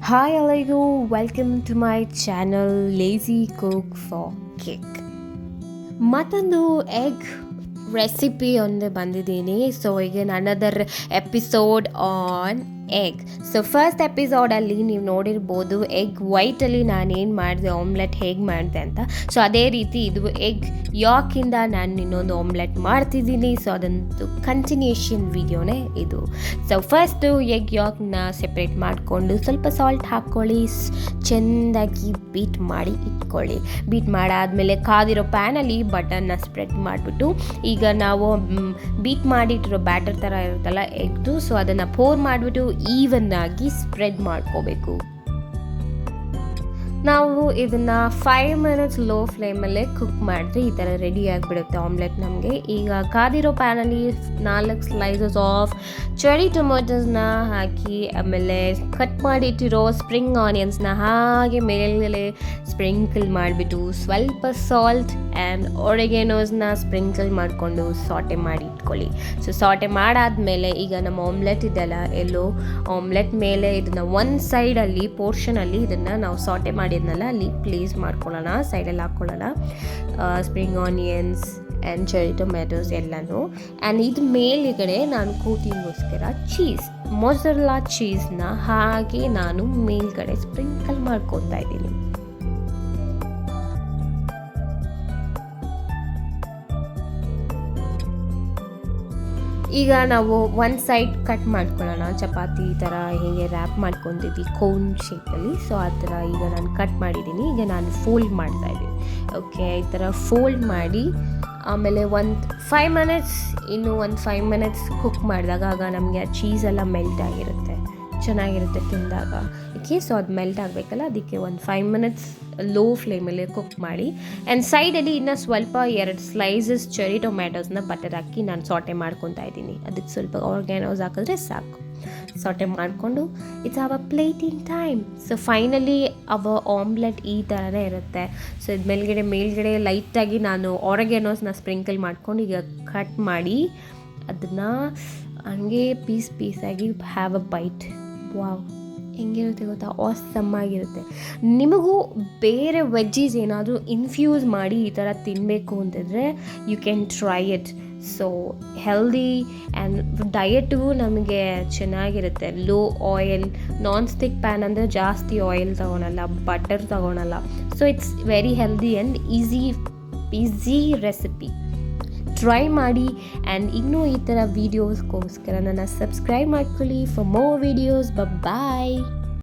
Hi ಎಲ್ಲರಿಗೂ welcome to my channel lazy cook for cake. ಮತ್ತೊಂದು egg recipe ಒಂದು ಬಂದಿದ್ದೀನಿ. ಸೊ ಈಗ another episode on egg. So first ಎಪಿಸೋಡಲ್ಲಿ ನೀವು ನೋಡಿರ್ಬೋದು ಎಗ್ ವೈಟಲ್ಲಿ ನಾನೇನು ಮಾಡಿದೆ, ಆಮ್ಲೆಟ್ ಹೇಗೆ ಮಾಡಿದೆ ಅಂತ. ಸೊ ಅದೇ ರೀತಿ ಇದು ಎಗ್ ಯಾಕಿಂದ ನಾನು ಇನ್ನೊಂದು ಆಮ್ಲೆಟ್ ಮಾಡ್ತಿದ್ದೀನಿ. ಸೊ ಅದಂತೂ ಕಂಟಿನ್ಯೂಷನ್ ವಿಡಿಯೋನೇ ಇದು. ಸೊ ಫಸ್ಟು ಎಗ್ ಯಾಕ್ನ ಸೆಪ್ರೇಟ್ ಮಾಡಿಕೊಂಡು ಸ್ವಲ್ಪ ಸಾಲ್ಟ್ ಹಾಕ್ಕೊಳ್ಳಿ, ಚೆಂದಾಗಿ ಬೀಟ್ ಮಾಡಿ ಇಟ್ಕೊಳ್ಳಿ. ಬೀಟ್ ಮಾಡಾದಮೇಲೆ ಕಾದಿರೋ ಪ್ಯಾನಲ್ಲಿ ಬಟನ್ನ ಸ್ಪ್ರೆಡ್ ಮಾಡಿಬಿಟ್ಟು ಈಗ ನಾವು ಬೀಟ್ ಮಾಡಿಟ್ಟಿರೋ ಬ್ಯಾಟರ್ ಥರ ಇರುತ್ತಲ್ಲ ಎಗ್ದು, ಸೊ ಅದನ್ನು ಪೋರ್ ಮಾಡಿಬಿಟ್ಟು ಈವನ್ ಆಗಿ ಸ್ಪ್ರೆಡ್ ಮಾಡ್ಕೋಬೇಕು. ನಾವು ಇದನ್ನು 5 ಮಿನಿಟ್ಸ್ ಲೋ ಫ್ಲೇಮಲ್ಲೇ ಕುಕ್ ಮಾಡಿದ್ರೆ ಈ ಥರ ರೆಡಿ ಆಗಿಬಿಡುತ್ತೆ ಆಮ್ಲೆಟ್ ನಮಗೆ. ಈಗ ಕಾದಿರೋ ಪ್ಯಾನಲ್ಲಿ 4 ಸ್ಲೈಸಸ್ ಆಫ್ ಚೆರಿ ಟೊಮೊಟೊಸ್ನ ಹಾಕಿ, ಆಮೇಲೆ ಕಟ್ ಮಾಡಿಟ್ಟಿರೋ ಸ್ಪ್ರಿಂಗ್ ಆನಿಯನ್ಸ್ನ ಹಾಗೆ ಮೇಲೆ ಸ್ಪ್ರಿಂಕಲ್ ಮಾಡಿಬಿಟ್ಟು ಸ್ವಲ್ಪ ಸಾಲ್ಟ್ ಆ್ಯಂಡ್ ಒರೆಗೆನೋಸ್ನ ಸ್ಪ್ರಿಂಕಲ್ ಮಾಡಿಕೊಂಡು ಸಾಟೆ ಮಾಡಿ ಇಟ್ಕೊಳ್ಳಿ. ಸೊ ಸಾಟೆ ಮಾಡಾದಮೇಲೆ ಈಗ ನಮ್ಮ ಆಮ್ಲೆಟ್ ಇದೆಲ್ಲ ಎಲ್ಲೋ ಆಮ್ಲೆಟ್ ಮೇಲೆ ಇದನ್ನು ಒಂದು ಸೈಡಲ್ಲಿ ಪೋರ್ಷನಲ್ಲಿ ಇದನ್ನು ನಾವು ಸಾಟೆ ಮಾಡಿದ್ನಲ್ಲ ಅಲ್ಲಿ ಪ್ಲೇಸ್ ಮಾಡ್ಕೊಳ್ಳೋಣ, ಸೈಡಲ್ಲಿ ಹಾಕ್ಕೊಳ್ಳೋಣ spring onions and cherry tomatoes ಎಲ್ಲನೂ. ಆ್ಯಂಡ್ ಇದು ಮೇಲುಗಡೆ ನಾನು ಕೋಟಿಂಗೋಸ್ಕರ ಮೊಜರೆಲ್ಲಾ ಚೀಸ್ನ ಹಾಗೆ ನಾನು ಮೇಲ್ಗಡೆ ಸ್ಪ್ರಿಂಕಲ್ ಮಾಡ್ಕೊತಾ ಇದ್ದೀನಿ. ಈಗ ನಾವು ಒಂದು ಸೈಡ್ ಕಟ್ ಮಾಡ್ಕೊಳ್ಳೋಣ, ಚಪಾತಿ ಥರ ಹೇಗೆ ರ್ಯಾಪ್ ಮಾಡ್ಕೊತಿದ್ವಿ ಕೋನ್ ಶೇಪಲ್ಲಿ. ಸೊ ಆ ಥರ ಈಗ ನಾನು ಕಟ್ ಮಾಡಿದ್ದೀನಿ. ಈಗ ನಾನು ಫೋಲ್ಡ್ ಮಾಡ್ತಾಯಿದ್ದೀನಿ. ಓಕೆ, ಈ ಥರ ಫೋಲ್ಡ್ ಮಾಡಿ ಆಮೇಲೆ ಒಂದು 5 ಮಿನಿಟ್ಸ್ ಕುಕ್ ಮಾಡಿದಾಗ ಆಗ ನಮಗೆ ಆ ಚೀಸೆಲ್ಲ ಮೆಲ್ಟ್ ಆಗಿರುತ್ತೆ, ಚೆನ್ನಾಗಿರುತ್ತೆ ತಿಂದಾಗ. ಓಕೆ, ಸೊ ಅದು ಮೆಲ್ಟ್ ಆಗಬೇಕಲ್ಲ, ಅದಕ್ಕೆ ಒಂದು 5 ಮಿನಿಟ್ಸ್ ಲೋ ಫ್ಲೇಮಲ್ಲಿ ಕುಕ್ ಮಾಡಿ. ಆ್ಯಂಡ್ ಸೈಡಲ್ಲಿ ಇನ್ನೂ ಸ್ವಲ್ಪ 2 ಸ್ಲೈಸಸ್ ಚೆರಿ ಟೊಮ್ಯಾಟೋಸ್ನ ಬಟರ್ ಹಾಕಿ ನಾನು ಸಾಟೆ ಮಾಡ್ಕೊತಾ ಇದ್ದೀನಿ. ಅದಕ್ಕೆ ಸ್ವಲ್ಪ ಆರ್ಗ್ಯಾನೋಸ್ ಹಾಕಿದ್ರೆ ಸಾಕು. ಸಾಟೆ ಮಾಡಿಕೊಂಡು ಇಟ್ಸ್ ಅವ ಪ್ಲೇಟಿಂಗ್ ಟೈಮ್. ಸೊ ಫೈನಲಿ ಅವ ಆಮ್ಲೆಟ್ ಈ ಥರನೇ ಇರುತ್ತೆ. ಸೊ ಇದು ಮೇಲ್ಗಡೆ ಲೈಟಾಗಿ ನಾನು ಆರ್ಗ್ಯಾನೋಸ್ನ ಸ್ಪ್ರಿಂಕಲ್ ಮಾಡ್ಕೊಂಡು ಈಗ ಕಟ್ ಮಾಡಿ ಅದನ್ನು ಹಂಗೆ ಪೀಸಾಗಿ ಹ್ಯಾವ್ ಅ ಬೈಟ್. ವಾವ್, ಹೆಂಗಿರುತ್ತೆ ಗೊತ್ತಾ, ಆಸಮ್ ಆಗಿರುತ್ತೆ. ನಿಮಗೂ ಬೇರೆ ವೆಜ್ಜೀಸ್ ಏನಾದರೂ ಇನ್ಫ್ಯೂಸ್ ಮಾಡಿ ಈ ಥರ ತಿನ್ನಬೇಕು ಅಂತಿದ್ರೆ you can try it. So healthy and ಡಯಟಿಗೂ ನಮಗೆ ಚೆನ್ನಾಗಿರುತ್ತೆ. Low oil, non stick pan ಅಂದರೆ ಜಾಸ್ತಿ ಆಯಿಲ್ ತೊಗೊಳಲ್ಲ, ಬಟರ್ ತೊಗೊಳಲ್ಲ. So it's very healthy and easy recipe. Try ಮಾಡಿ. ಆ್ಯಂಡ್ ಇನ್ನೂ ಈ ಥರ ವೀಡಿಯೋಸ್ಗೋಸ್ಕರ ನನ್ನ ಸಬ್ಸ್ಕ್ರೈಬ್ ಮಾಡ್ಕೊಳ್ಳಿ ಫಾರ್ ಮೋರ್ ವೀಡಿಯೋಸ್. ಬಾಯ್.